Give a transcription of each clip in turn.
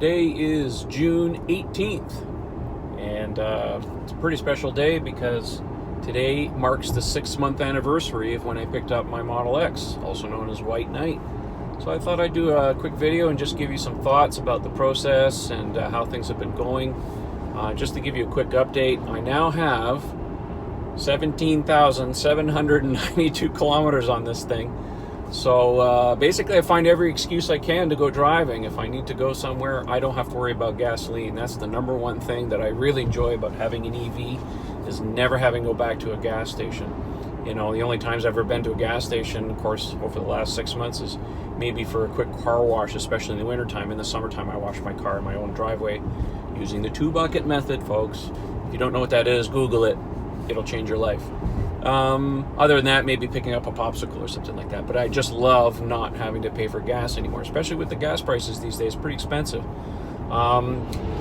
Today is June 18th, and it's a pretty special day because today marks the 6-month anniversary of when I picked up my Model X, also known as White Knight. So I thought I'd do a quick video and just give you some thoughts about the process and how things have been going. Just to give you a quick update, I now have 17,792 kilometers on this thing. So basically I find every excuse I can to go driving. If I need to go somewhere, I don't have to worry about gasoline. That's the number one thing that I really enjoy about having an EV, is never having to go back to a gas station. You know, the only times I've ever been to a gas station, of course, over the last 6 months is maybe for a quick car wash, especially in the wintertime. In the summertime, I wash my car in my own driveway using the 2-bucket method, folks. If you don't know what that is, Google it. It'll change your life. Other than that, maybe picking up a popsicle or something like that. But I just love not having to pay for gas anymore, especially with the gas prices these days. Pretty expensive.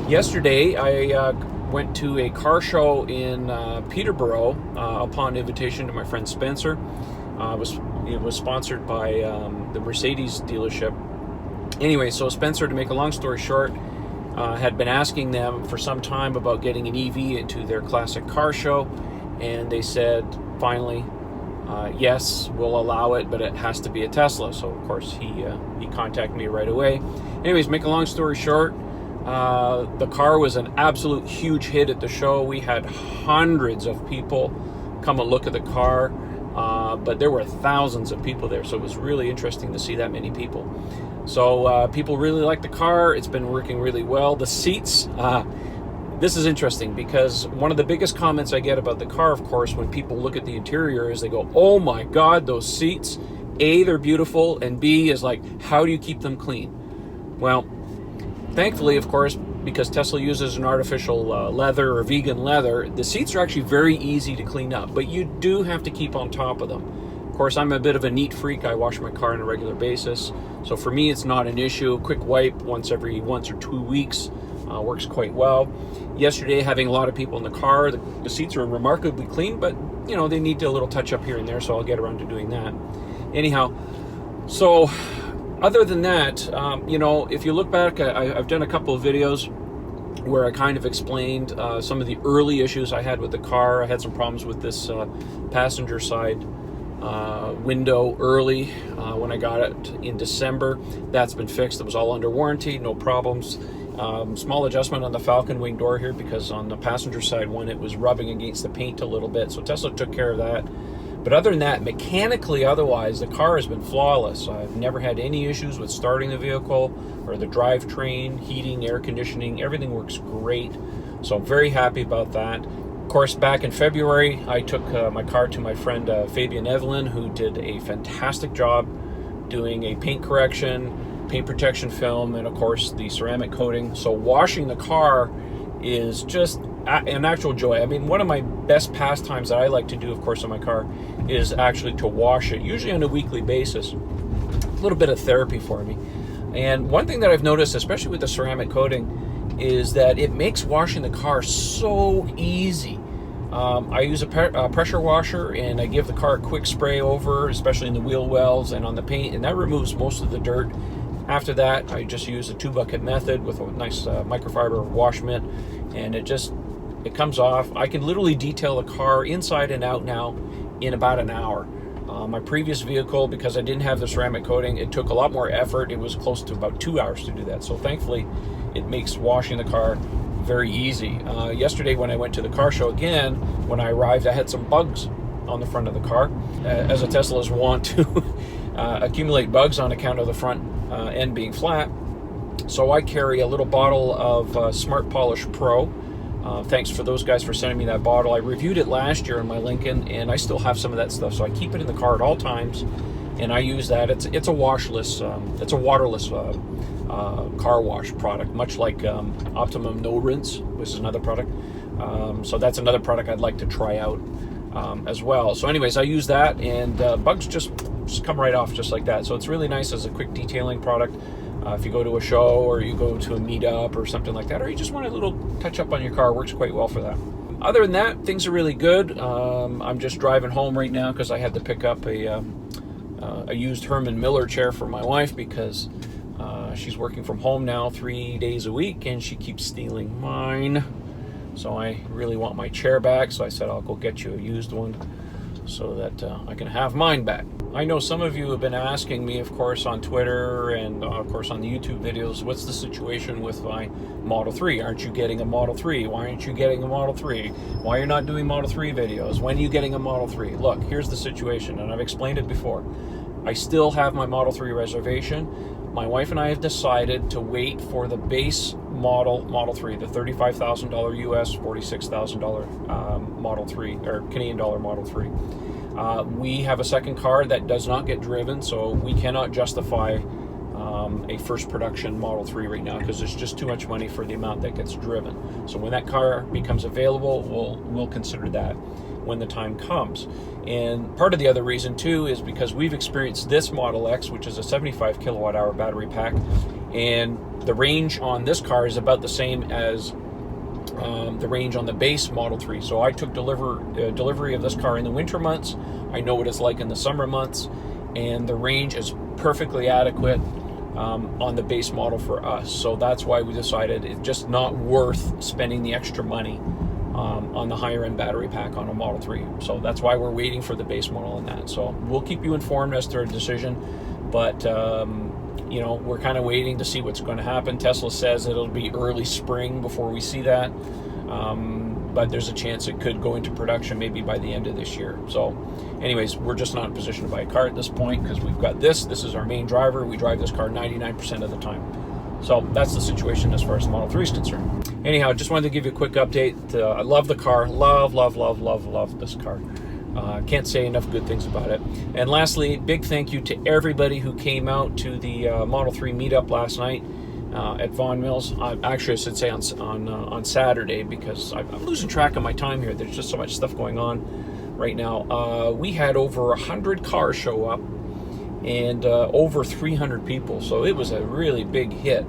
Yesterday, I went to a car show in Peterborough upon invitation to my friend Spencer. It was sponsored by the Mercedes dealership. Anyway, so Spencer, to make a long story short, had been asking them for some time about getting an EV into their classic car show, and they said finally, yes, we'll allow it, but it has to be a Tesla. So of course he contacted me right away. Anyways, make a long story short, the car was an absolute huge hit at the show. We had hundreds of people come and look at the car, but there were thousands of people there, so it was really interesting to see that many people. So people really like the car. It's been working really well. The seats, this is interesting because one of the biggest comments I get about the car, of course, when people look at the interior is they go, oh my God, those seats. A, they're beautiful, and B is like, how do you keep them clean? Well, thankfully, of course, because Tesla uses an artificial leather or vegan leather, the seats are actually very easy to clean up, but you do have to keep on top of them. Of course, I'm a bit of a neat freak. I wash my car on a regular basis. So for me, it's not an issue. Quick wipe once or 2 weeks works quite well. Yesterday, having a lot of people in the car, the seats are remarkably clean, but you know, they need a little touch up here and there, so I'll get around to doing that. Anyhow, so other than that, you know, if you look back, I've done a couple of videos where I kind of explained some of the early issues I had with the car. I had some problems with this passenger side window early when I got it in December. That's been fixed. It was all under warranty, no problems. Small adjustment on the Falcon wing door here because on the passenger side one, it was rubbing against the paint a little bit, so Tesla took care of that. But other than that, mechanically, otherwise, the car has been flawless. I've never had any issues with starting the vehicle or the drivetrain, heating, air conditioning. Everything works great. So I'm very happy about that. Of course, back in February, I took my car to my friend Fabian Evelyn, who did a fantastic job doing a paint correction, paint protection film, and of course the ceramic coating. So washing the car is just an actual joy. I mean, one of my best pastimes that I like to do, of course, on my car is actually to wash it, usually on a weekly basis. A little bit of therapy for me. And one thing that I've noticed, especially with the ceramic coating, is that it makes washing the car so easy. I use a pressure washer, and I give the car a quick spray over, especially in the wheel wells and on the paint, and that removes most of the dirt. After that, I just use a 2-bucket method with a nice microfiber wash mitt, and it comes off. I can literally detail the car inside and out now in about an hour. My previous vehicle, because I didn't have the ceramic coating, it took a lot more effort. It was close to about 2 hours to do that. So thankfully, it makes washing the car very easy. Yesterday when I went to the car show again, when I arrived, I had some bugs on the front of the car. As a Teslas want to accumulate bugs on account of the front end being flat. So I carry a little bottle of Smart Polish Pro. Thanks for those guys for sending me that bottle. I reviewed it last year in my Lincoln, and I still have some of that stuff. So I keep it in the car at all times, and I use that. It's a washless, it's a waterless car wash product, much like Optimum No Rinse, which is another product. So that's another product I'd like to try out as well. So anyways, I use that, and bugs just come right off just like that. So it's really nice as a quick detailing product. If you go to a show or you go to a meetup or something like that, or you just want a little touch up on your car, works quite well for that. Other than that, things are really good. I'm just driving home right now because I had to pick up a used Herman Miller chair for my wife because She's working from home now 3 days a week, and she keeps stealing mine. So I really want my chair back, so I said I'll go get you a used one so that I can have mine back. I know some of you have been asking me, of course, on Twitter and of course on the YouTube videos, what's the situation with my Model 3? Aren't you getting a Model 3? Why aren't you getting a Model 3? Why are you not doing Model 3 videos? When are you getting a Model 3? Look, here's the situation, and I've explained it before. I still have my Model 3 reservation. My wife and I have decided to wait for the base Model 3, the $35,000 US, $46,000 Model 3, or Canadian dollar Model 3. We have a second car that does not get driven, so we cannot justify a first production Model 3 right now because there's just too much money for the amount that gets driven. So when that car becomes available, we'll consider that when the time comes. And part of the other reason too is because we've experienced this Model X, which is a 75 kilowatt hour battery pack, and the range on this car is about the same as the range on the base Model 3. So I took delivery of this car in the winter months. I know what it's like in the summer months, and the range is perfectly adequate on the base model for us. So that's why we decided it's just not worth spending the extra money on the higher end battery pack on a Model 3. So that's why we're waiting for the base model on that. So we'll keep you informed as to our decision, but you know, we're kind of waiting to see what's going to happen. Tesla says it'll be early spring before we see that, but there's a chance it could go into production maybe by the end of this year. So anyways, we're just not in a position to buy a car at this point because we've got this is our main driver. We drive this car 99% of the time. So that's the situation as far as the Model 3 is concerned. Anyhow, just wanted to give you a quick update. I love the car. Love this car. Can't say enough good things about it. And lastly, big thank you to everybody who came out to the Model 3 meetup last night at Vaughan Mills. Actually, I should say on Saturday, because I'm losing track of my time here. There's just so much stuff going on right now. We had over 100 cars show up and over 300 people. So it was a really big hit.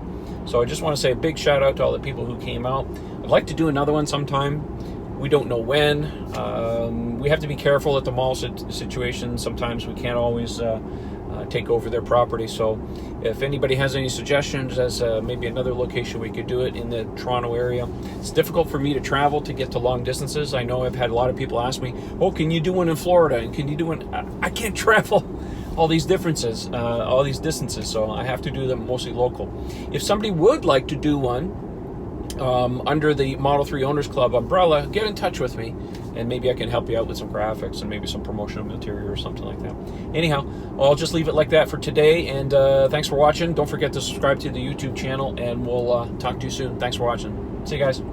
So I just want to say a big shout out to all the people who came out. I'd like to do another one sometime. We don't know when. We have to be careful at the mall situation. Sometimes we can't always take over their property. So if anybody has any suggestions as maybe another location we could do it in the Toronto area. It's difficult for me to travel to get to long distances. I know I've had a lot of people ask me, oh, can you do one in Florida? And can you do one? I can't travel all these distances, so I have to do them mostly local. If somebody would like to do one under the Model 3 Owners Club umbrella, get in touch with me, and maybe I can help you out with some graphics and maybe some promotional material or something like that. Anyhow, I'll just leave it like that for today, and thanks for watching. Don't forget to subscribe to the YouTube channel, and we'll talk to you soon. Thanks for watching. See you guys.